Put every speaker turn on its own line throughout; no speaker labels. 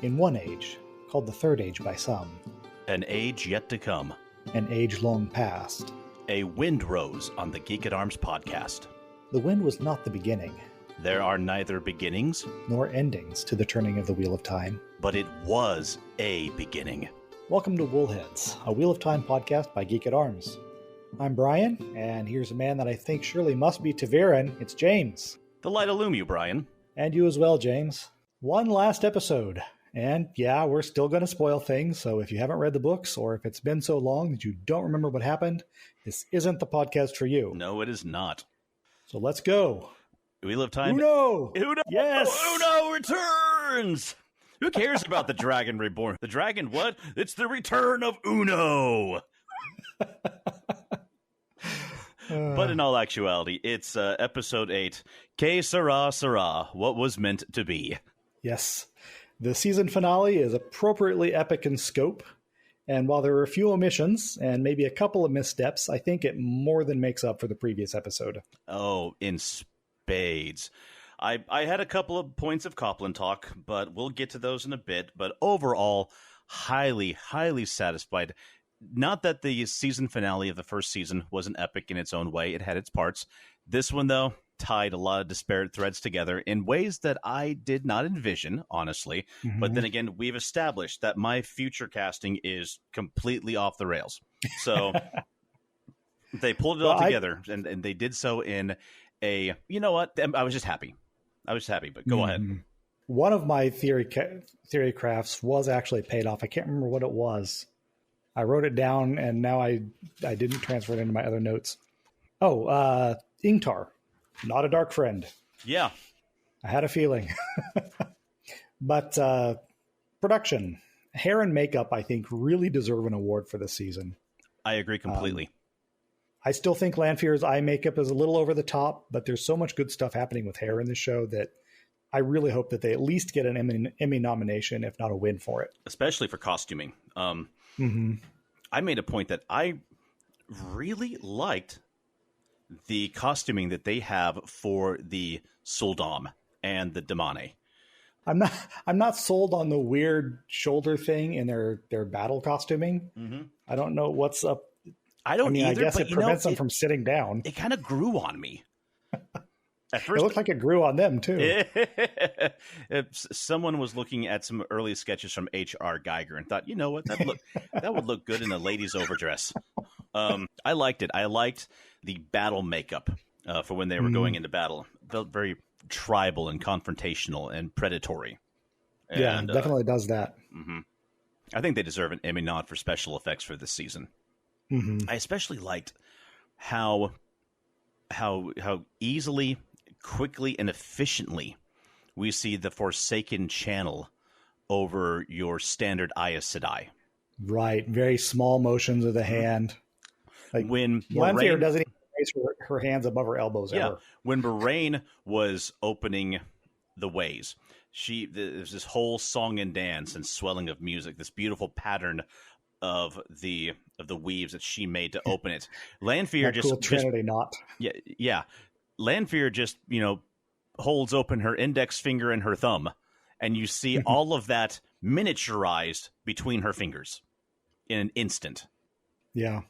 in one age, called the Third Age by some,
An age yet to come.
an age long past.
A wind rose on the Geek at Arms podcast.
The wind was not the beginning,
There are neither beginnings,
nor endings to the turning of the Wheel of Time.
but it was a beginning.
Welcome to Woolheads, a Wheel of Time podcast by Geek at Arms. I'm Brian, and here's a man that I think surely must be Ta'Veren. It's James.
The light illume you, Brian.
And you as well, James. One last episode. And yeah, we're still going to spoil things, so if you haven't read the books, or if it's been so long that you don't remember what happened, this isn't the podcast for you.
No, it is not.
So let's go.
Wheel of Time.
Uno!
Uno!
Yes!
Uno returns! Who cares about the Dragon Reborn? The dragon, what? It's the return of Uno! But in all actuality, it's episode 8, Que Sera Sera, What Was Meant to Be.
Yes. The season finale is appropriately epic in scope, and while there were a few omissions and maybe a couple of missteps, I think it more than makes up for the previous episode.
Oh, in spades. I had a couple of points of Copland talk, but we'll get to those in a bit. But overall, highly, highly satisfied. Not that the season finale of the first season wasn't epic in its own way. It had its parts. This one, though, tied a lot of disparate threads together in ways that I did not envision, honestly.
Mm-hmm.
But then again, we've established that my future casting is completely off the rails. So they pulled it all together, and they did so in a, you know what? I was just happy. But go ahead.
One of my theory crafts was actually paid off. I can't remember what it was. I wrote it down, and now I didn't transfer it into my other notes. Oh, Ingtar. Not a dark friend.
Yeah.
I had a feeling. But production. Hair and makeup, I think, really deserve an award for this season.
I agree completely.
I still think Lanfear's eye makeup is a little over the top, but there's so much good stuff happening with hair in this show that I really hope that they at least get an Emmy nomination, if not a win for it.
Especially for costuming. I made a point that I really liked the costuming that they have for the Suldam and the Damane.
I'm not sold on the weird shoulder thing in their battle costuming. Mm-hmm. I don't know what's up.
I either,
I guess it prevents them from sitting down.
It kind of grew on me. At first,
it looked like it grew on them too.
Someone was looking at some early sketches from H.R. Geiger and thought, you know what, that would look good in a lady's overdress. I liked it. I liked the battle makeup for when they were going into battle. It felt very tribal and confrontational and predatory.
Yeah,
and,
definitely does that.
Mm-hmm. I think they deserve an Emmy nod for special effects for this season. Mm-hmm. I especially liked how easily, quickly, and efficiently we see the Forsaken channel over your standard Aes Sedai.
Right. Very small motions of the hand. Like
when
Lanfear doesn't even raise her hands above her elbows ever.
When Moiraine was opening the ways, there's this whole song and dance and swelling of music, this beautiful pattern of the weaves that she made to open it. Lanfear
that cool Trinity knot.
Yeah. Lanfear just, holds open her index finger and her thumb, and you see all of that miniaturized between her fingers in an instant.
Yeah.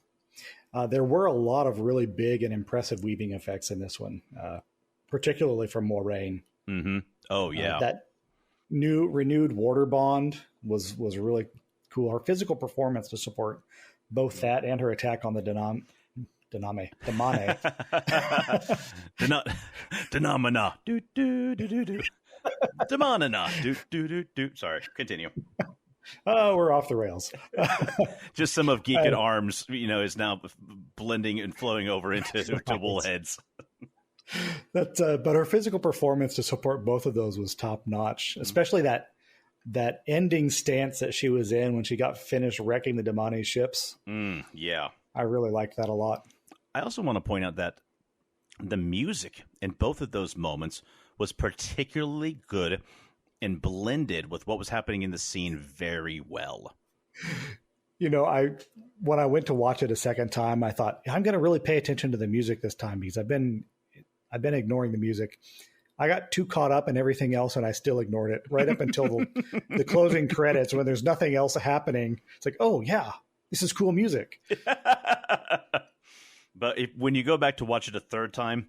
There were a lot of really big and impressive weaving effects in this one, particularly from Moiraine.
Mm-hmm. Oh, yeah.
That renewed water bond was really cool. Her physical performance to support both that and her attack on the Damane.
Denamana. Do do do do do. Damanana. Do do do do. Sorry, continue.
Oh, we're off the rails.
Just some of Geek at Arms, is now blending and flowing over into to Woolheads.
But her physical performance to support both of those was top notch, especially that ending stance that she was in when she got finished wrecking the Damane ships.
Yeah.
I really liked that a lot.
I also want to point out that the music in both of those moments was particularly good and blended with what was happening in the scene very well.
When I went to watch it a second time, I thought I'm going to really pay attention to the music this time because I've been ignoring the music. I got too caught up in everything else, and I still ignored it right up until the closing credits when there's nothing else happening. It's like, oh yeah, this is cool music.
But when you go back to watch it a third time,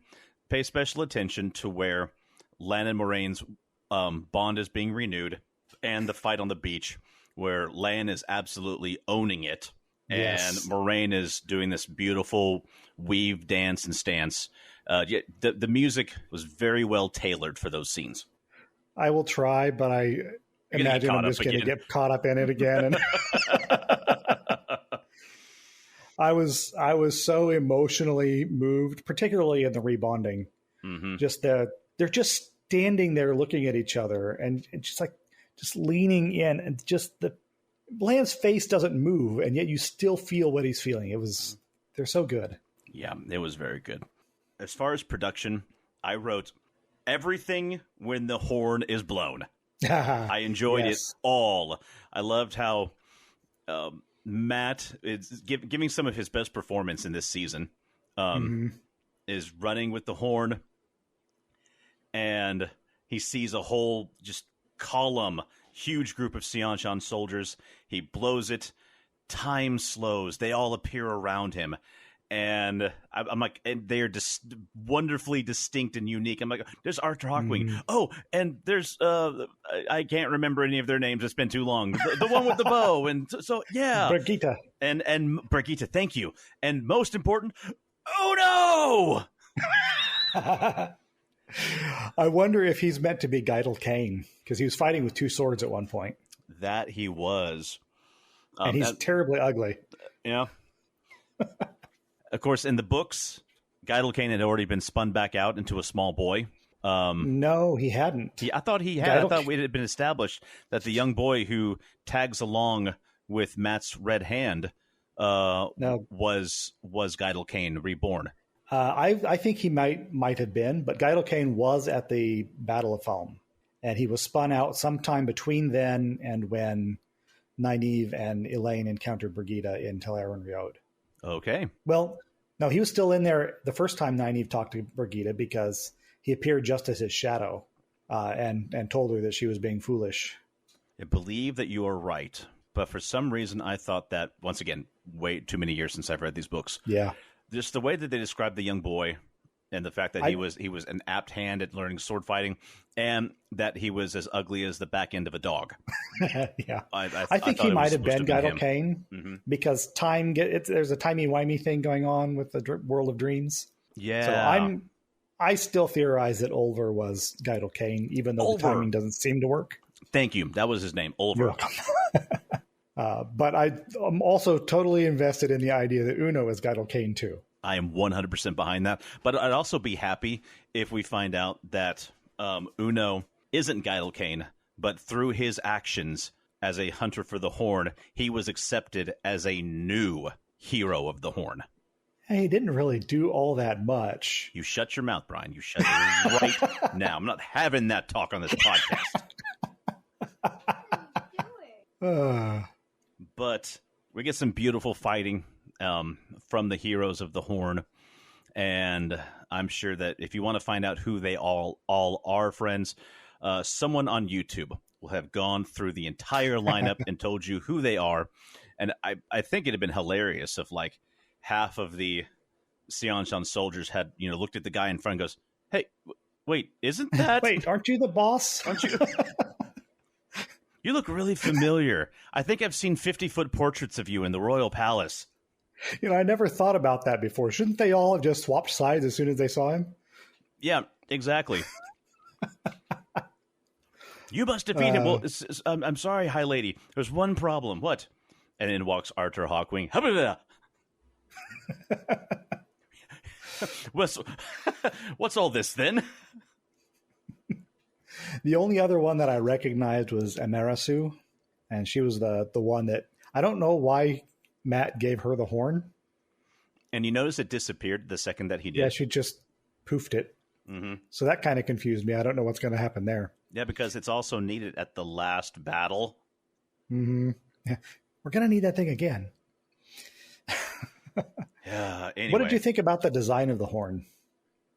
pay special attention to where Lan and Moraine's bond is being renewed, and the fight on the beach, where Lan is absolutely owning it, and Moiraine is doing this beautiful weave dance and stance. The music was very well tailored for those scenes.
I will try, but I imagine I'm just going to get caught up in it again. And I was so emotionally moved, particularly in the rebonding. Mm-hmm. They're just standing there looking at each other and just leaning in, and just Lan's face doesn't move, and yet you still feel what he's feeling. They're so good.
Yeah, it was very good. As far as production, I wrote everything when the horn is blown. I enjoyed it all. I loved how Matt is giving some of his best performance in this season. Is running with the horn, and he sees a whole just column, huge group of Seanchan soldiers. He blows it. Time slows. They all appear around him. And I'm like, and they are just wonderfully distinct and unique. I'm like, there's Arthur Hawkwing. Mm-hmm. Oh, and there's I can't remember any of their names. It's been too long. The one with the bow, and so yeah,
Brigitte
and Brigitte. Thank you. And most important, oh no!
I wonder if he's meant to be Geidel Kane, because he was fighting with two swords at one point.
That he was,
and he's terribly ugly.
Yeah. Of course, in the books, Geidel Kane had already been spun back out into a small boy.
No, he hadn't.
I thought he had. I thought it had been established that the young boy who tags along with Matt's red hand was Geidel Kane reborn.
I think he might have been, but Geidel Kane was at the Battle of Falme, and he was spun out sometime between then and when Nynaeve and Elayne encountered Brigitte in Tel Aron-Riod.
Okay.
Well, no, he was still in there the first time Nynaeve talked to Brigitte, because he appeared just as his shadow and told her that she was being foolish.
I believe that you are right, but for some reason I thought that, once again, way too many years since I've read these books.
Yeah.
Just the way that they described the young boy, and the fact that he was an apt hand at learning sword fighting, and that he was as ugly as the back end of a dog.
Yeah, I think he might have been Geidel Kane, because there's a timey-wimey thing going on with the World of Dreams.
Yeah,
so I still theorize that Olver was Geidel Kane, even though the timing doesn't seem to work.
Thank you. That was his name, Olver.
But I'm also totally invested in the idea that Uno is Geidel Kane too.
I am 100% behind that. But I'd also be happy if we find out that Uno isn't Geidel Kane, but through his actions as a hunter for the Horn, he was accepted as a new hero of the Horn.
Hey, he didn't really do all that much.
You shut your mouth, Brian. You shut it right now. I'm not having that talk on this podcast. But we get some beautiful fighting from the heroes of the Horn, and I'm sure that if you want to find out who they all are, friends, someone on YouTube will have gone through the entire lineup and told you who they are. And I think it'd have been hilarious if like half of the Seanchan soldiers had looked at the guy in front and goes, "Hey, wait, isn't that?
Wait, aren't you the boss?
Aren't you?" You look really familiar. I think I've seen 50-foot portraits of you in the royal palace.
I never thought about that before. Shouldn't they all have just swapped sides as soon as they saw him?
Yeah, exactly. You must defeat him. Well, I'm sorry, High Lady. There's one problem. What? And in walks Arthur Hawkwing. What's all this then?
The only other one that I recognized was Amarasu, and she was the one that I don't know why Matt gave her the horn.
And you notice it disappeared the second that he did.
Yeah, she just poofed it. Mm-hmm. So that kind of confused me. I don't know what's going to happen there.
Yeah, because it's also needed at the last battle.
Mm-hmm. Yeah. We're going to need that thing again.
Yeah. Anyway.
What did you think about the design of the horn?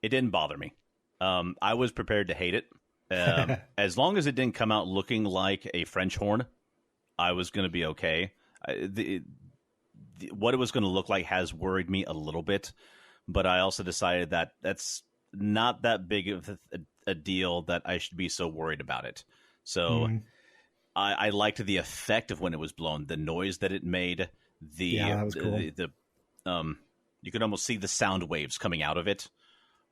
It didn't bother me. I was prepared to hate it. As long as it didn't come out looking like a French horn, I was going to be okay. What it was going to look like has worried me a little bit, but I also decided that that's not that big of a deal that I should be so worried about it. So I liked the effect of when it was blown, the noise that it made.
That was cool.
You could almost see the sound waves coming out of it.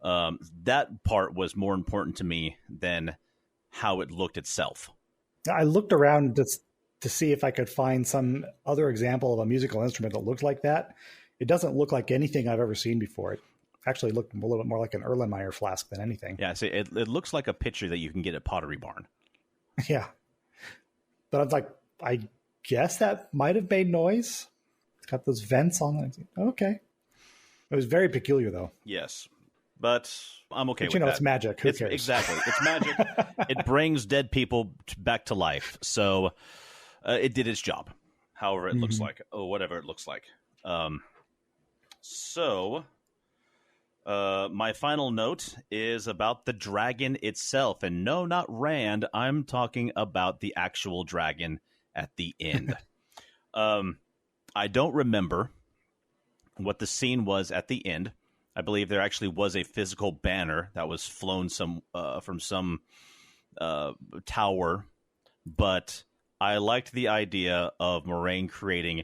That part was more important to me than how it looked itself.
I looked around to see if I could find some other example of a musical instrument that looked like that. It doesn't look like anything I've ever seen before. It actually looked a little bit more like an Erlenmeyer flask than anything.
Yeah, so it looks like a pitcher that you can get at Pottery Barn.
Yeah. But I was like, I guess that might have made noise. It's got those vents on it. Okay. It was very peculiar, though.
Yes. But I'm okay with
that.
It's
magic. Who cares?
Exactly. It's magic. It brings dead people back to life. So it did its job, however it looks like. Oh, whatever it looks like. My final note is about the dragon itself. And no, not Rand. I'm talking about the actual dragon at the end. I don't remember what the scene was at the end. I believe there actually was a physical banner that was flown from some tower. But I liked the idea of Moiraine creating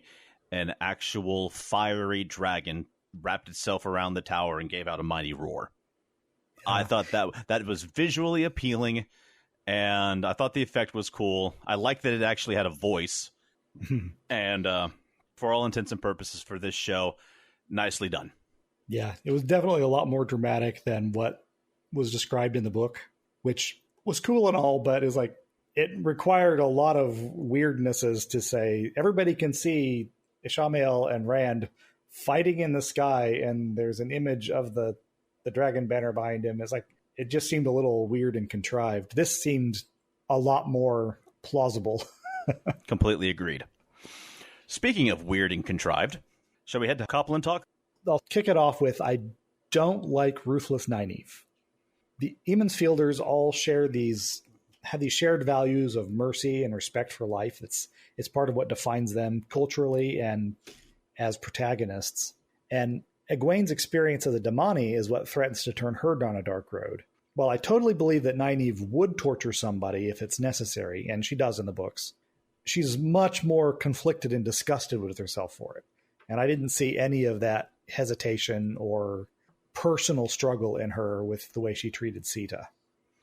an actual fiery dragon, wrapped itself around the tower, and gave out a mighty roar. Yeah. I thought that was visually appealing, and I thought the effect was cool. I liked that it actually had a voice. And for all intents and purposes for this show, nicely done.
Yeah, it was definitely a lot more dramatic than what was described in the book, which was cool and all, but is like, it required a lot of weirdnesses to say everybody can see Ishamael and Rand fighting in the sky, and there's an image of the dragon banner behind him. It's like, it just seemed a little weird and contrived. This seemed a lot more plausible.
Completely agreed. Speaking of weird and contrived, shall we head to Copland talk?
I'll kick it off with, I don't like Ruthless Nynaeve. The Emonsfielders all have these shared values of mercy and respect for life. It's part of what defines them culturally and as protagonists. And Egwene's experience as a Damani is what threatens to turn her down a dark road. While I totally believe that Nynaeve would torture somebody if it's necessary, and she does in the books, she's much more conflicted and disgusted with herself for it. And I didn't see any of that hesitation or personal struggle in her with the way she treated Sita.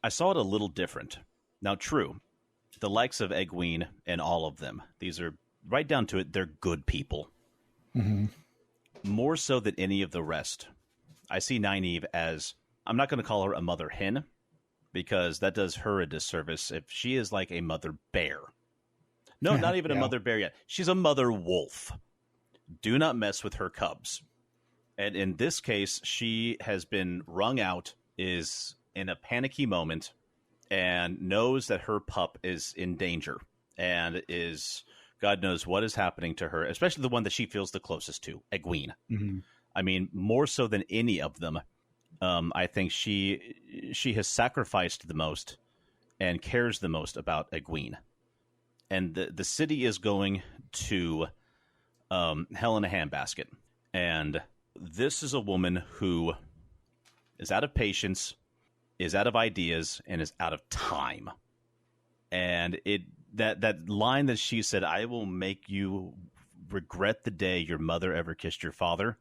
I saw it a little different. Now, true, the likes of Egwene and all of them, these are, right down to it, they're good people. Mm-hmm. More so than any of the rest. I see Nynaeve as, I'm not going to call her a mother hen, because that does her a disservice if she is like a mother bear. No, not even a mother bear yet. She's a mother wolf. Do not mess with her cubs. And in this case, she has been wrung out, is in a panicky moment, and knows that her pup is in danger, and is, God knows what is happening to her, especially the one that she feels the closest to, Egwene. Mm-hmm. I mean, more so than any of them, I think she has sacrificed the most and cares the most about Egwene. And the city is going to hell in a handbasket. And this is a woman who is out of patience, is out of ideas, and is out of time. And that line that she said, "I will make you regret the day your mother ever kissed your father,"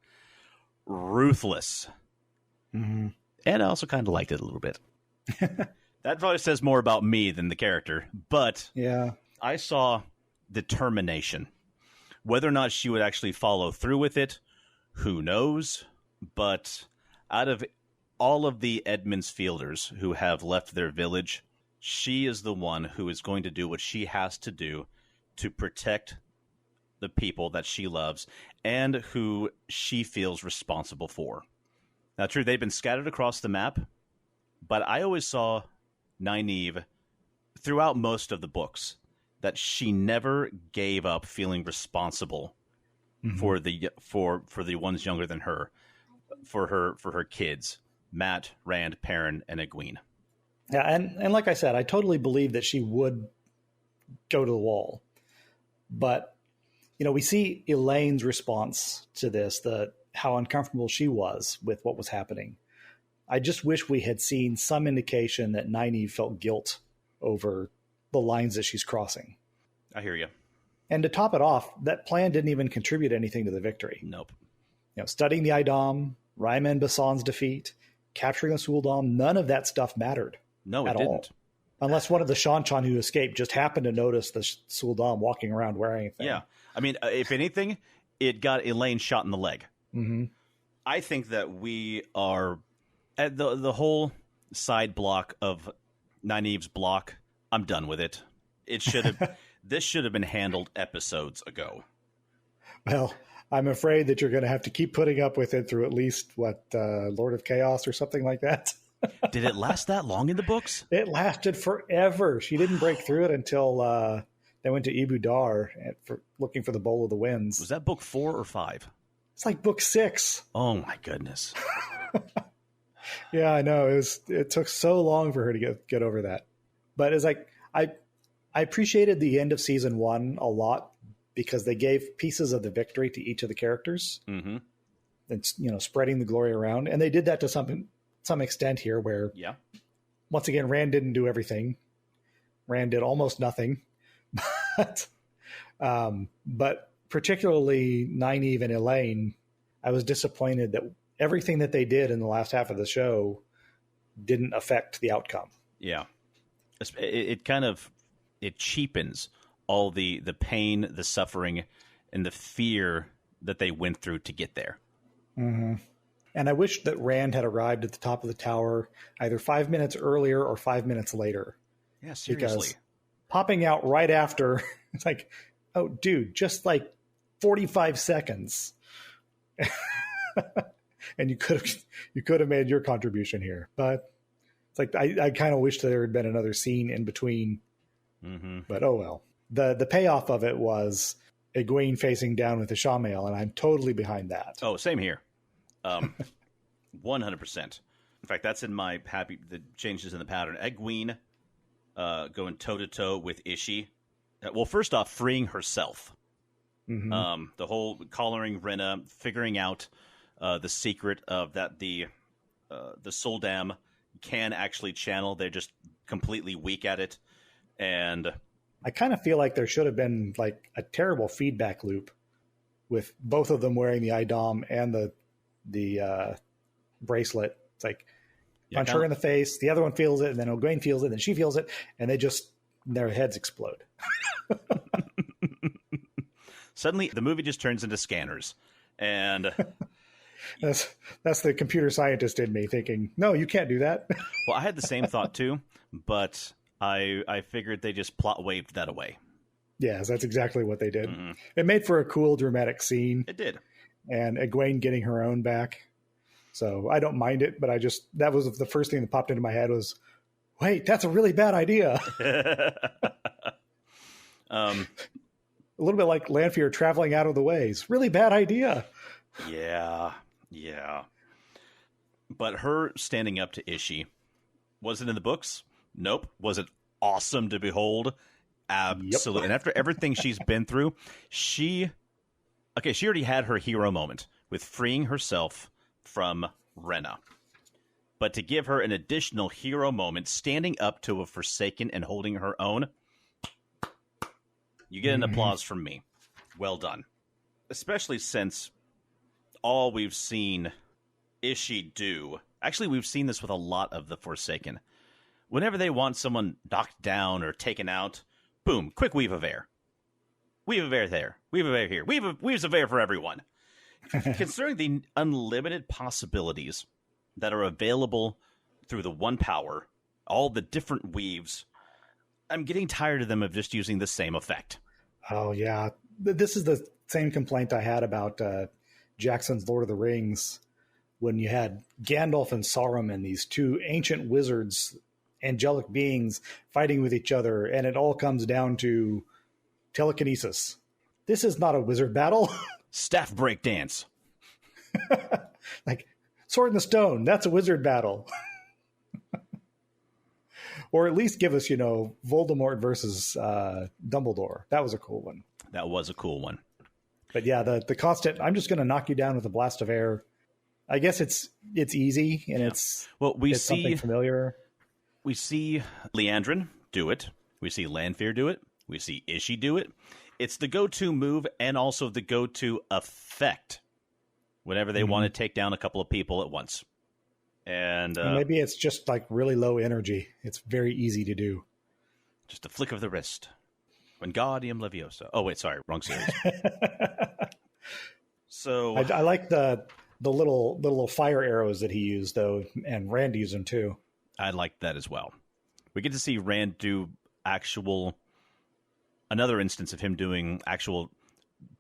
ruthless. Mm-hmm. And I also kind of liked it a little bit. That probably says more about me than the character, but
yeah,
I saw determination. Whether or not she would actually follow through with it, who knows? But out of all of the Emonsfielders who have left their village, she is the one who is going to do what she has to do to protect the people that she loves and who she feels responsible for. Now, true, they've been scattered across the map, but I always saw Nynaeve throughout most of the books that she never gave up feeling responsible for the ones younger than her, for her kids. Mat, Rand, Perrin, and Egwene.
Yeah, and like I said, I totally believe that she would go to the wall. But, we see Elayne's response to this, how uncomfortable she was with what was happening. I just wish we had seen some indication that Nynaeve felt guilt over the lines that she's crossing.
I hear you.
And to top it off, that plan didn't even contribute anything to the victory.
Nope.
Studying the Idom, Raima and Basan's defeat, capturing the Suldam, none of that stuff mattered.
No, it
at
didn't.
all. Unless one of the Shanchan who escaped just happened to notice the Suldam walking around wearing a thing.
Yeah. I mean, if anything, it got Elayne shot in the leg.
Mm-hmm.
I think that we are at the whole side block of Nynaeve's block. I'm done with it. It should have. This should have been handled episodes ago.
Well, I'm afraid that you're going to have to keep putting up with it through at least Lord of Chaos or something like that.
Did it last that long in the books?
It lasted forever. She didn't break through it until they went to Ibu Dar looking for the Bowl of the Winds.
Was that book 4 or 5?
It's like book 6.
Oh my goodness.
Yeah, I know. It took so long for her to get over that. But it's like I appreciated the end of season 1 a lot because they gave pieces of the victory to each of the characters.
Mm-hmm.
And spreading the glory around. And they did that to some extent here where, once again, Rand didn't do everything. Rand did almost nothing. But particularly Nynaeve and Elayne, I was disappointed that everything that they did in the last half of the show didn't affect the outcome.
Yeah. It kind of, it cheapens all the pain, the suffering, and the fear that they went through to get there.
Mm-hmm. And I wish that Rand had arrived at the top of the tower either 5 minutes earlier or 5 minutes later.
Yeah, seriously.
Because popping out right after, it's like, oh, dude, just like 45 seconds. And you could have made your contribution here. But it's like, I kind of wish there had been another scene in between.
Mm-hmm. But
oh well. The payoff of it was Egwene facing down with the Shamael, and I'm totally behind that.
Oh, same here. 100%. In fact, that's in my the changes in the pattern. Egwene going toe-to-toe with Ishii. Well, first off, freeing herself. Mm-hmm. The whole collaring Rhenna, figuring out the secret of that the Suldam can actually channel. They're just completely weak at it. And
I kind of feel like there should have been like a terrible feedback loop with both of them wearing the Idom and the bracelet. It's like punch her in the face, the other one feels it, and then Egwene feels it, and then she feels it, and their heads explode.
Suddenly, the movie just turns into scanners, and
that's the computer scientist in me thinking, no, you can't do that.
Well, I had the same thought too, but I figured they just plot waved that away.
Yes, that's exactly what they did.
Mm-hmm.
It made for a cool, dramatic scene.
It did.
And Egwene getting her own back. So I don't mind it, but that was the first thing that popped into my head was, wait, that's a really bad idea. A little bit like Lanfear traveling out of the ways. Really bad idea.
Yeah. But her standing up to Ishii, was it in the books? Nope. Was it awesome to behold? Absolutely. Yep. And after everything she's been through, she already had her hero moment with freeing herself from Rhenna. But to give her an additional hero moment, standing up to a Forsaken and holding her own, you get an applause from me. Well done. Especially since all we've seen Ishii do, actually we've seen this with a lot of the Forsaken. Whenever they want someone knocked down or taken out, boom, quick weave of air. Weave of air there. Weave of air here. Weaves of air for everyone. Considering the unlimited possibilities that are available through the one power, all the different weaves, I'm getting tired of them of just using the same effect.
Oh, yeah. This is the same complaint I had about Jackson's Lord of the Rings when you had Gandalf and Saruman, these two ancient wizards, angelic beings fighting with each other, and it all comes down to telekinesis. This is not a wizard battle.
Staff break dance.
Like, Sword in the Stone. That's a wizard battle. Or at least give us, Voldemort versus Dumbledore. That was a cool one.
That was a cool one.
But yeah, the constant, I'm just going to knock you down with a blast of air. I guess it's easy, and it's something familiar.
We see Liandrin do it. We see Lanfear do it. We see Ishii do it. It's the go-to move and also the go-to effect whenever they want to take down a couple of people at once. And
maybe it's just like really low energy. It's very easy to do.
Just a flick of the wrist. Wingardium Leviosa. Oh, wait, sorry. Wrong series. So
I like the little fire arrows that he used, though, and Rand used them, too.
I like that as well. We get to see Rand do another instance of him doing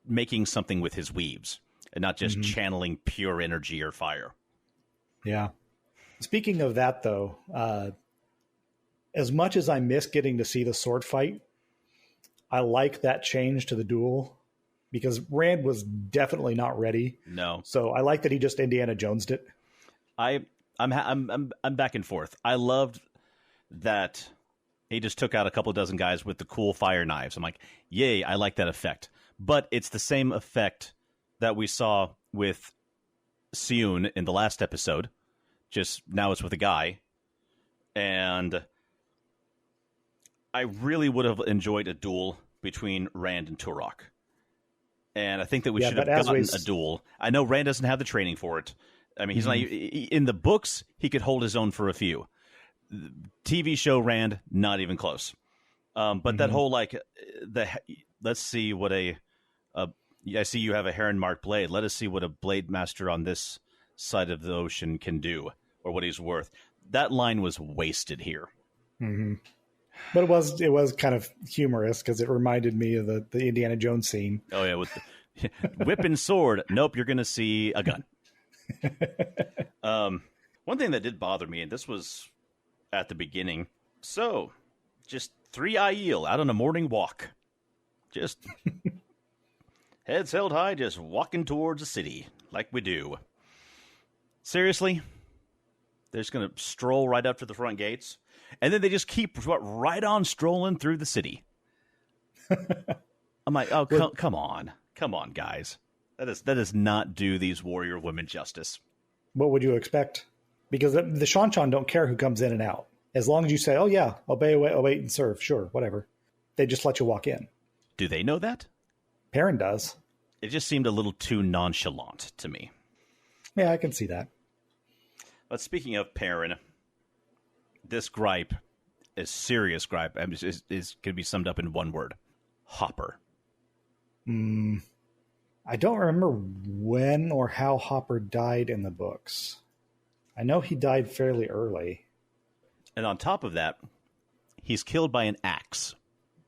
making something with his weaves and not just channeling pure energy or fire.
Yeah. Speaking of that, though, as much as I miss getting to see the sword fight, I like that change to the duel because Rand was definitely not ready.
No.
So I like that he just Indiana Jones'd it.
I'm back and forth. I loved that he just took out a couple dozen guys with the cool fire knives. I'm like, yay, I like that effect. But it's the same effect that we saw with Sioun in the last episode. Just now it's with a guy. And I really would have enjoyed a duel between Rand and Turok. And I think that we should have gotten a duel. I know Rand doesn't have the training for it. I mean, he's not in the books. He could hold his own for a few. TV show Rand, not even close. But that whole let's see what I see you have a heron marked blade. Let us see what a blade master on this side of the ocean can do, or what he's worth. That line was wasted here.
Mm-hmm. But it was kind of humorous because it reminded me of the Indiana Jones scene.
Oh yeah, with the whip and sword. Nope, you're going to see a gun. One thing that did bother me, and this was at the beginning. So, just 3 Aiel out on a morning walk. Just heads held high, just walking towards the city like we do. Seriously? They're just going to stroll right up to the front gates? And then they just keep right on strolling through the city. I'm like, oh, come on. Come on, guys. That does not do these warrior women justice.
What would you expect? Because the Shanchan don't care who comes in and out. As long as you say, oh, yeah, obey, wait, and serve. Sure, whatever. They just let you walk in.
Do they know that?
Perrin does.
It just seemed a little too nonchalant to me.
Yeah, I can see that.
But speaking of Perrin, this gripe, a serious gripe, can be summed up in one word. Hopper.
I don't remember when or how Hopper died in the books. I know he died fairly early.
And on top of that, he's killed by an axe.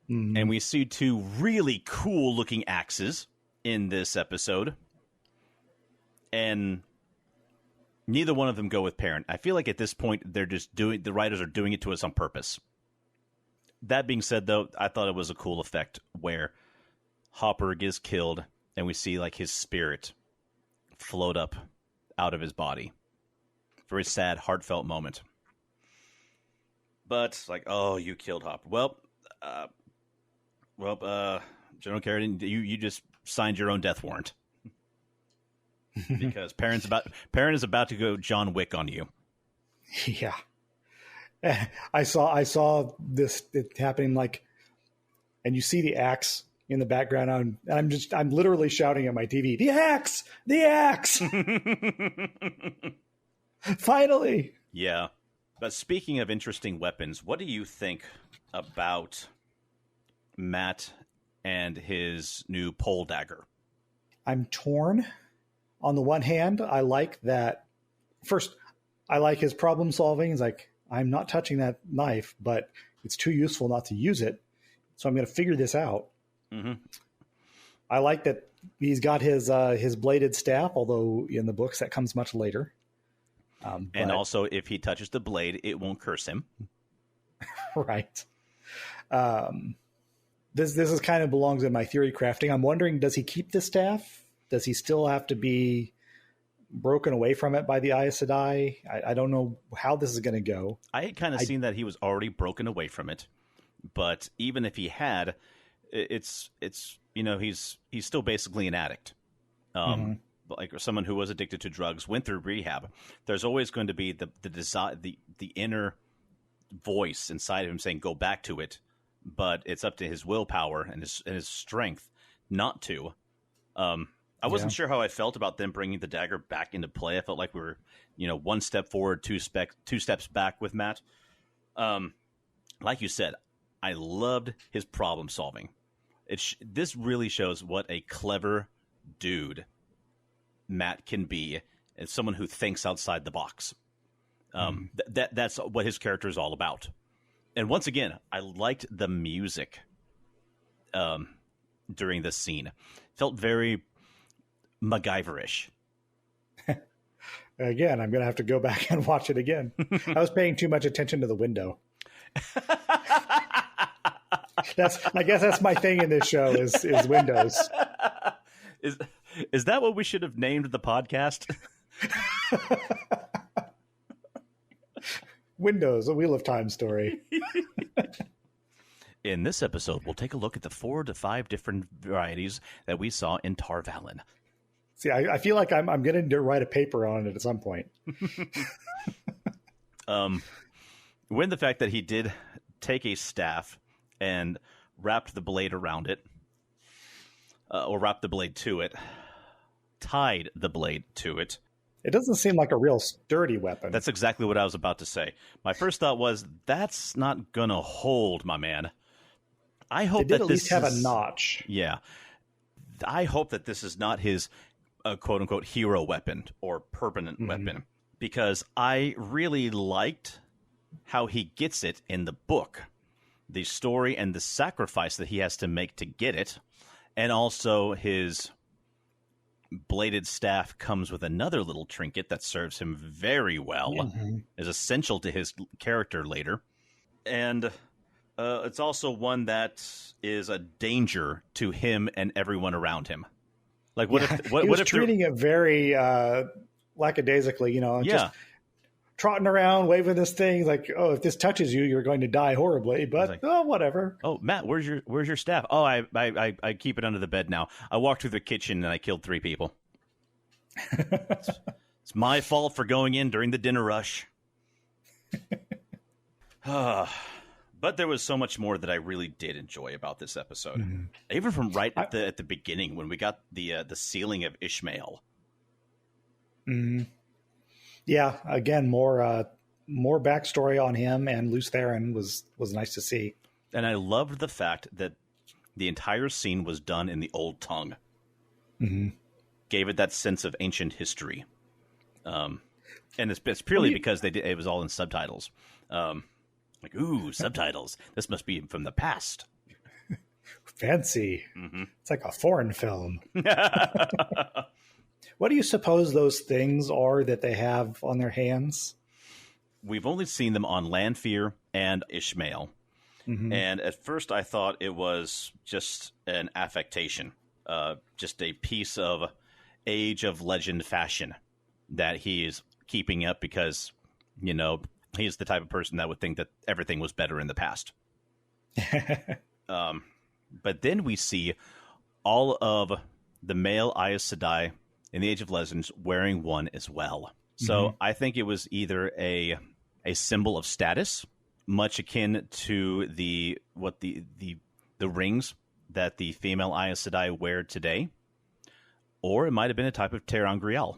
And we see 2 really cool-looking axes in this episode. And neither one of them go with Perrin. I feel like at this point, the writers are doing it to us on purpose. That being said, though, I thought it was a cool effect where Hopper gets killed and we see like his spirit float up out of his body. Very sad, heartfelt moment. But like, oh, you killed Hopper. General Carradine, you just signed your own death warrant. Because Perrin is about to go John Wick on you.
Yeah. I saw this happening, like, and you see the axe in the background. I'm literally shouting at my TV, the axe, finally.
Yeah. But speaking of interesting weapons, what do you think about Matt and his new pole dagger?
I'm torn. On the one hand, I like that. First, I like his problem solving. He's like, I'm not touching that knife, but it's too useful not to use it. So I'm going to figure this out. Mm-hmm. I like that he's got his bladed staff, although in the books that comes much later.
And also, if he touches the blade, it won't curse him.
Right. This is kind of belongs in my theory crafting. I'm wondering, does he keep the staff? Does he still have to be broken away from it by the Aes Sedai. I don't know how this is going to go.
I had kind of seen that he was already broken away from it, but even if he had, it's he's still basically an addict. Like someone who was addicted to drugs, went through rehab. There's always going to be the inner voice inside of him saying, "Go back to it," but it's up to his willpower and his strength not to. I wasn't sure how I felt about them bringing the dagger back into play. I felt like we were, one step forward, two steps back with Matt. Like you said, I loved his problem solving. This really shows what a clever dude Matt can be, as someone who thinks outside the box. That's what his character is all about. And once again, I liked the music during this scene. Felt very MacGyver-ish.
Again, I'm going to have to go back and watch it again. I was paying too much attention to the window. I guess that's my thing in this show is windows.
Is that what we should have named the podcast?
Windows, a Wheel of Time story.
In this episode, we'll take a look at the 4 to 5 different varieties that we saw in Tar Valon.
See, I feel like I'm going to write a paper on it at some point.
When the fact that he did take a staff and wrapped the blade around it, or wrapped the blade to it, tied the blade to it.
It doesn't seem like a real sturdy weapon.
That's exactly what I was about to say. My first thought was, that's not going to hold, my man. I hope
that
at
least have a notch.
Yeah. I hope that this is not his quote-unquote hero weapon or permanent weapon, because I really liked how he gets it in the book. The story and the sacrifice that he has to make to get it, and also his bladed staff comes with another little trinket that serves him very well, is essential to his character later. And it's also one that is a danger to him and everyone around him. Like, what if
he was treating it very lackadaisically, just trotting around, waving this thing like, oh, if this touches you, you're going to die horribly. But whatever.
Oh, Matt, where's your staff? Oh, I keep it under the bed now. I walked through the kitchen and I killed 3 people. It's my fault for going in during the dinner rush. But there was so much more that I really did enjoy about this episode. Even from right at the beginning when we got the sealing of Ishmael.
Yeah, again, more backstory on him and Lews Therin was nice to see.
And I loved the fact that the entire scene was done in the old tongue. Gave it that sense of ancient history. And it's purely because it was all in subtitles. Like, ooh, subtitles. This must be from the past.
Fancy. It's like a foreign film. What do you suppose those things are that they have on their hands?
We've only seen them on Lanfear and Ishmael. And at first I thought it was just an affectation, just a piece of Age of Legend fashion that he is keeping up because, he's the type of person that would think that everything was better in the past. But then we see all of the male Aes Sedai in the Age of Legends wearing one as well. So I think it was either a symbol of status, much akin to the rings that the female Aes Sedai wear today, or it might have been a type of ter'angreal.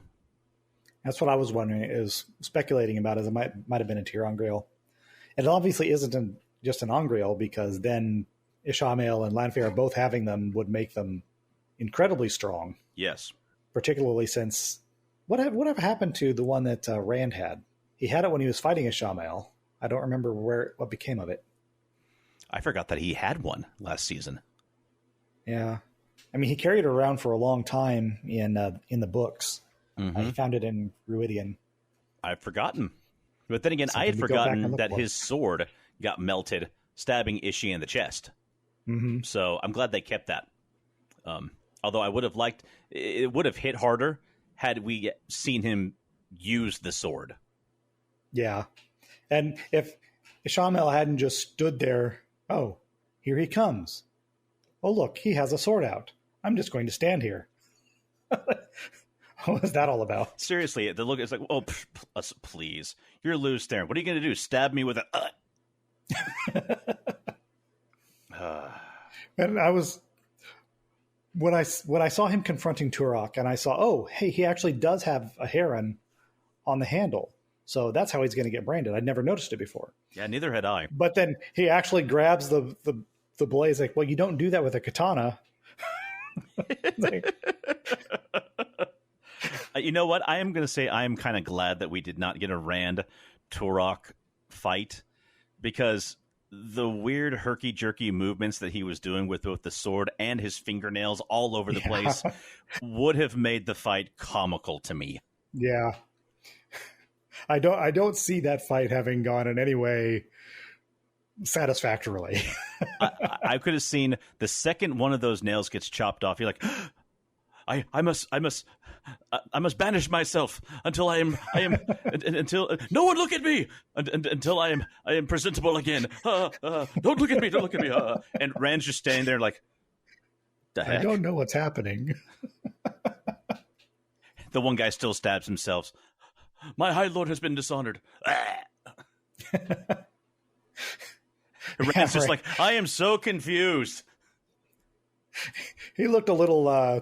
That's what I was wondering, is speculating about, it might have been a ter'angreal. It obviously isn't just an angreal, because then Ishamael and Lanfear both having them would make them incredibly strong.
Yes.
Particularly since, whatever happened to the one that Rand had? He had it when he was fighting Ishamael. I don't remember what became of it.
I forgot that he had one last season.
Yeah. I mean, he carried it around for a long time in the books. He found it in Ruidian.
I've forgotten. But then again, I had forgotten that his sword got melted, stabbing Ishii in the chest. So I'm glad they kept that. Although I would have liked, it would have hit harder had we seen him use the sword.
Yeah. And if Shamel hadn't just stood there, oh, here he comes. Oh, look, he has a sword out. I'm just going to stand here. What was that all about?
Seriously, the look is like, oh, please. You're loose there. What are you going to do? Stab me with a...
And I was... When I saw him confronting Turok, and I saw, oh, hey, he actually does have a heron on the handle. So that's how he's going to get branded. I'd never noticed it before.
Yeah, neither had I.
But then he actually grabs the blade. Like, well, you don't do that with a katana. Like,
you know what? I am going to say I am kind of glad that we did not get a Rand Turok fight, because the weird herky-jerky movements that he was doing with both the sword and his fingernails all over the place would have made the fight comical to me.
Yeah. I don't see that fight having gone in any way satisfactorily.
I could have seen the second one of those nails gets chopped off. You're like, I must banish myself until I am until no one look at me until I am presentable again. Don't look at me. Don't look at me. And Rand's just standing there like, the heck?
I don't know what's happening.
The one guy still stabs himself. My High Lord has been dishonored. Rand's just like, I am so confused.
He looked a little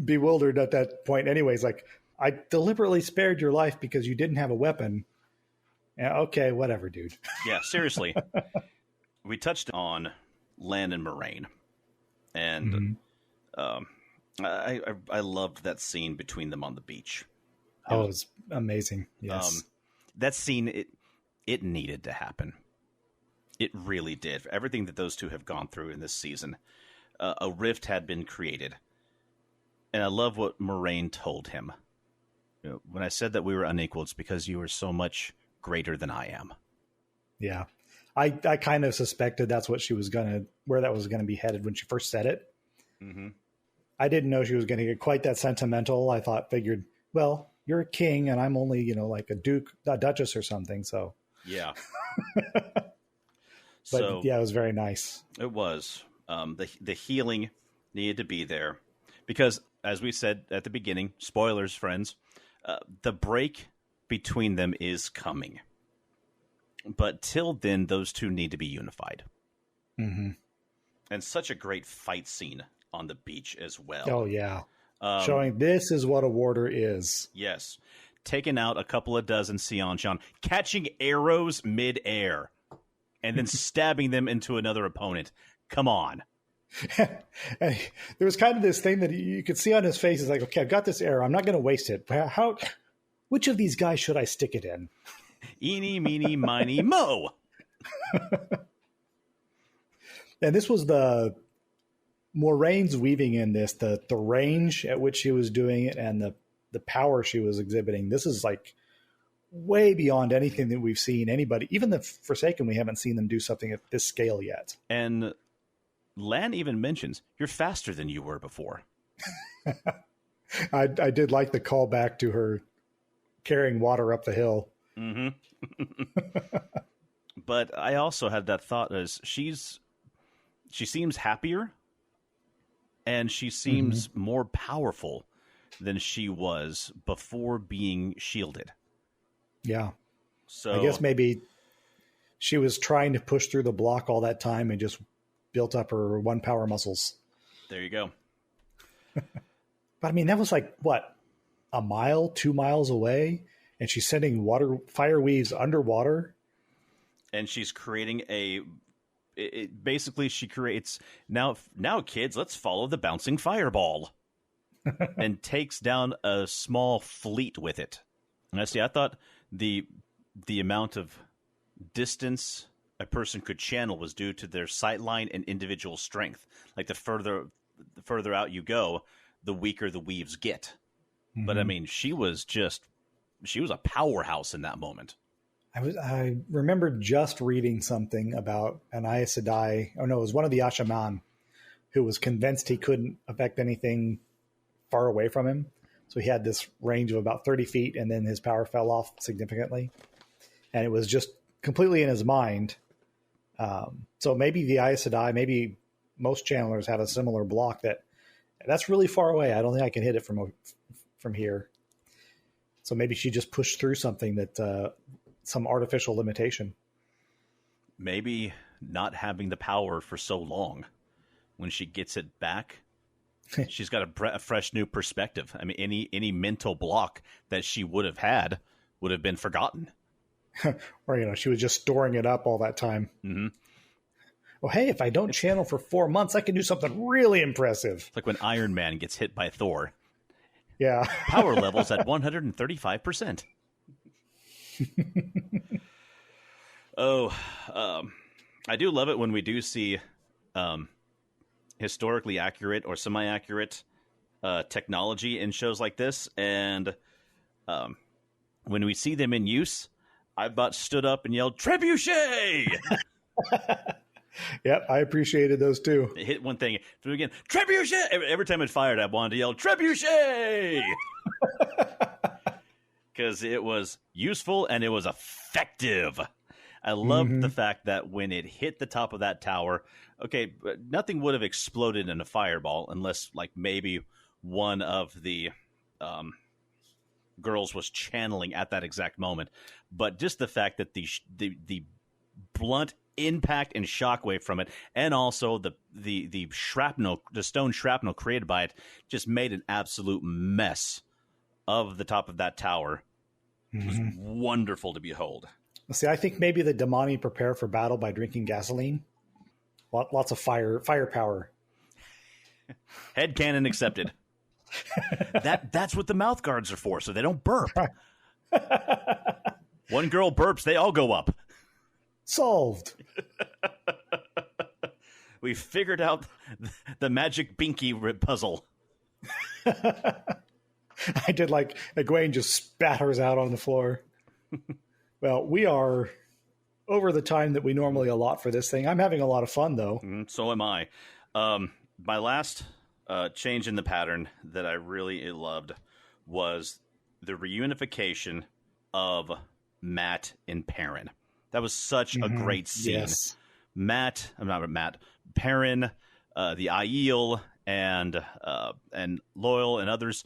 bewildered at that point anyways. Like, I deliberately spared your life because you didn't have a weapon. Yeah, okay, whatever, dude.
Yeah, seriously. We touched on Lan and Moiraine. And I loved that scene between them on the beach.
It was amazing. Yes.
That scene, it needed to happen. It really did. For everything that those two have gone through in this season, a rift had been created. And I love what Moiraine told him. You know, when I said that we were unequal, it's because you were so much greater than I am.
Yeah. I kind of suspected that's what she was where that was gonna be headed when she first said it. Mm-hmm. I didn't know she was gonna get quite that sentimental. I figured, well, you're a king and I'm only, like a duke, a duchess or something. So
yeah.
But yeah, it was very nice.
It was. The healing needed to be there because, as we said at the beginning, spoilers, friends, the break between them is coming. But till then, those two need to be unified. Mm-hmm. And such a great fight scene on the beach as well.
Oh, yeah. Showing this is what a warder is.
Yes. Taking out a couple of dozen Seanchan, catching arrows mid-air, and then stabbing them into another opponent. Come on.
And there was kind of this thing that you could see on his face. Is like, okay, I've got this arrow. I'm not going to waste it. Which of these guys should I stick it in?
Eeny, meeny, miny, mo.
And this was the Moraine's weaving in this, the range at which she was doing it and the power she was exhibiting. This is like way beyond anything that we've seen anybody, even the Forsaken, we haven't seen them do something at this scale yet.
And Lan even mentions, you're faster than you were before.
I did like the callback to her carrying water up the hill.
Mm-hmm. But I also had that thought as she seems happier and she seems more powerful than she was before being shielded.
Yeah.
So
I guess maybe she was trying to push through the block all that time and just built up her one power muscles.
There you go.
But I mean, that was like, what, a mile, 2 miles away? And she's sending fire weaves underwater.
And she's creating basically she creates, now kids, let's follow the bouncing fireball. And takes down a small fleet with it. And I thought the amount of distance a person could channel was due to their sightline and individual strength. Like the further out you go, the weaker the weaves get. Mm-hmm. But I mean, she was a powerhouse in that moment.
I remember just reading something about an Aes Sedai. Oh no, it was one of the Ashaman who was convinced he couldn't affect anything far away from him. So he had this range of about 30 feet, and then his power fell off significantly. And it was just completely in his mind. So maybe the Aes Sedai, maybe most channelers have a similar block that's really far away. I don't think I can hit it from here. So maybe she just pushed through something that some artificial limitation.
Maybe not having the power for so long, when she gets it back, she's got a fresh new perspective. I mean, any mental block that she would have had would have been forgotten.
Or, she was just storing it up all that time.
Mm-hmm.
Well, hey, if I don't channel for 4 months, I can do something really impressive.
It's like when Iron Man gets hit by Thor.
Yeah.
Power levels at 135%. I do love it when we do see historically accurate or semi-accurate technology in shows like this. And when we see them in use, I about stood up and yelled, "Trebuchet!"
Yep, I appreciated those too.
It hit one thing, threw again, "Trebuchet!" Every time it fired, I wanted to yell, "Trebuchet!" Because it was useful and it was effective. I loved the fact that when it hit the top of that tower, okay, nothing would have exploded in a fireball unless, like, maybe one of the girls was channeling at that exact moment. But just the fact that the blunt impact and shockwave from it, and also the shrapnel, the stone shrapnel created by it, just made an absolute mess of the top of that tower. It was wonderful to behold.
See, I think maybe the Damani prepare for battle by drinking gasoline. Lots of firepower.
Headcanon accepted. That's what the mouth guards are for, so they don't burp. One girl burps, they all go up.
Solved.
We figured out the magic binky puzzle.
I did like Egwene just spatters out on the floor. Well, we are over the time that we normally allot for this thing. I'm having a lot of fun, though.
So am I. My last change in the pattern that I really loved was the reunification of Mat and Perrin. That was such a great scene.
Yes.
Perrin, the Aiel, and Loial and others,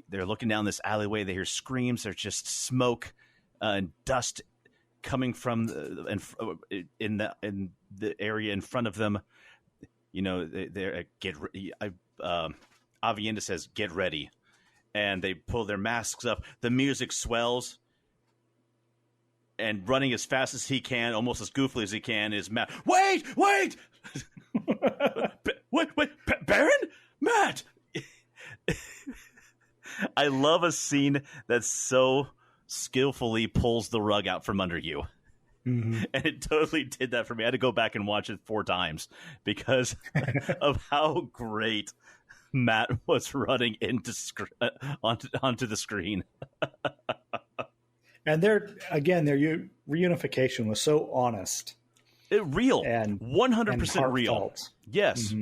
they're looking down this alleyway. They hear screams. There's just smoke and dust coming from in the area in front of them. They're Avienda says, "Get ready," and they pull their masks up. The music swells, and running as fast as he can, almost as goofily as he can, is Mat. Wait! wait, Perrin, Mat. I love a scene that so skillfully pulls the rug out from under you. And it totally did that for me. I had to go back and watch it 4 times because of how great Mat was running onto the screen.
And their reunification was so honest.
Real.
And
100% real. Yes.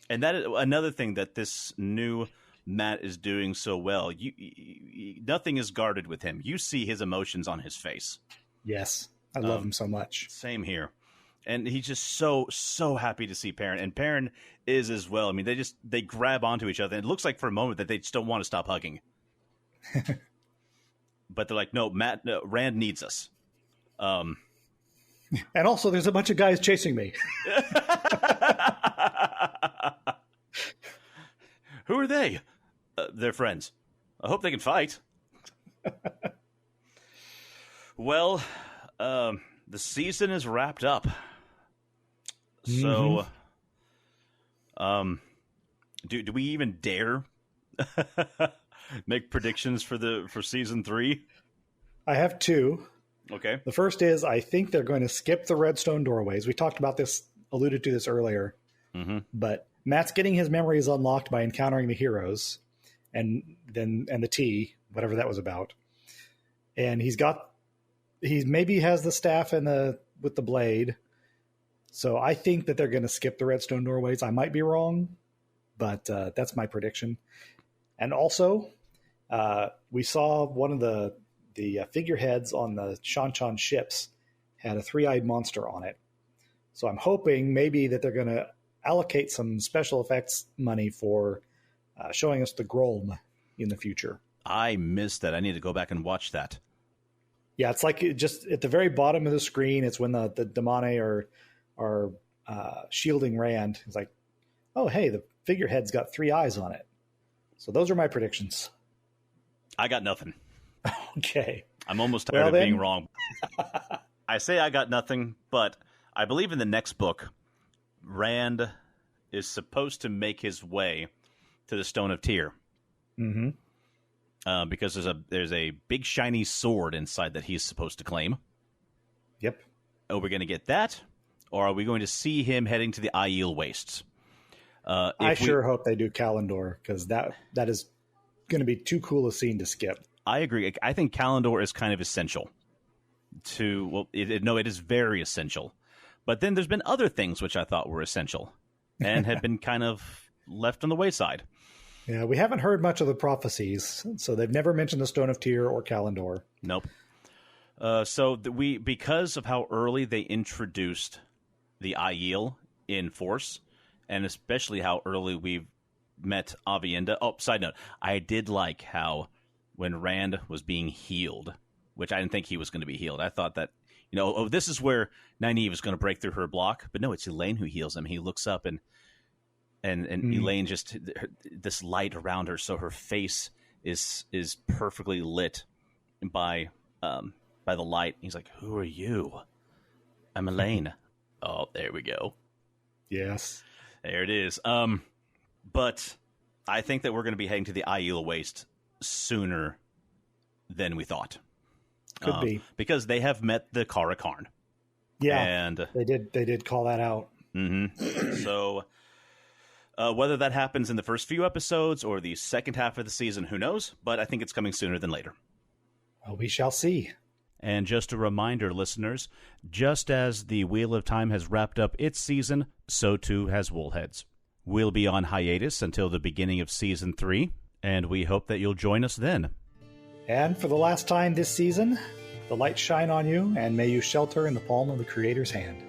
And that is another thing that this new Mat is doing so well. Nothing is guarded with him. You see his emotions on his face.
Yes. I love him so much.
Same here. And he's just so happy to see Perrin. And Perrin is as well. I mean, they grab onto each other. And it looks like for a moment that they just don't want to stop hugging. But they're like, no, Rand needs us.
And also, there's a bunch of guys chasing me.
Who are they? They're friends. I hope they can fight. Well, the season is wrapped up. So, do we even dare make predictions for season 3?
I have 2.
Okay.
The first is I think they're going to skip the redstone doorways. We talked about this, alluded to this earlier. But Mat's getting his memories unlocked by encountering the heroes, and the tea, whatever that was about. And he maybe has the staff with the blade. So I think that they're going to skip the redstone doorways. I might be wrong, but that's my prediction. And also, We saw one of the figureheads on the Shan ships had a three-eyed monster on it. So I'm hoping maybe that they're going to allocate some special effects money for showing us the Grolm in the future.
I missed that. I need to go back and watch that.
Yeah, it's like just at the very bottom of the screen. It's when the Damane are shielding Rand. It's like, oh, hey, the figurehead's got three eyes on it. So those are my predictions.
I got nothing.
Okay.
I'm almost tired of being wrong. I say I got nothing, but I believe in the next book, Rand is supposed to make his way to the Stone of Tyr.
Mm-hmm.
Because there's a big shiny sword inside that he's supposed to claim.
Yep.
Are we going to get that? Or are we going to see him heading to the Aiel Wastes?
I sure hope they do Kalendor, because that is going to be too cool a scene to skip.
I agree. I think Kalendor is kind of essential. It is very essential. But then there's been other things which I thought were essential and have been kind of left on the wayside.
Yeah, we haven't heard much of the prophecies, so they've never mentioned the Stone of Tyr or Kalendor.
Nope. Because of how early they introduced the Aiel in Force, and especially how early we met Aviendha. Oh, side note, I did like how when Rand was being healed, which I didn't think he was going to be healed. I thought that, this is where Nynaeve is going to break through her block, but no, it's Elayne who heals him. He looks up and Elayne just this light around her, so her face is perfectly lit by the light. He's like, "Who are you?" "I'm Elayne." Oh, there we go.
Yes,
there it is. But I think that we're going to be heading to the Aiel Waste sooner than we thought.
Could be
because they have met the Kara Karn.
Yeah,
and
they did call that out.
Mm-hmm. So. Whether that happens in the first few episodes or the second half of the season, who knows? But I think it's coming sooner than later.
Well, we shall see.
And just a reminder, listeners, just as the Wheel of Time has wrapped up its season, so too has Woolheads. We'll be on hiatus until the beginning of Season 3, and we hope that you'll join us then.
And for the last time this season, the light shine on you, and may you shelter in the palm of the Creator's hand.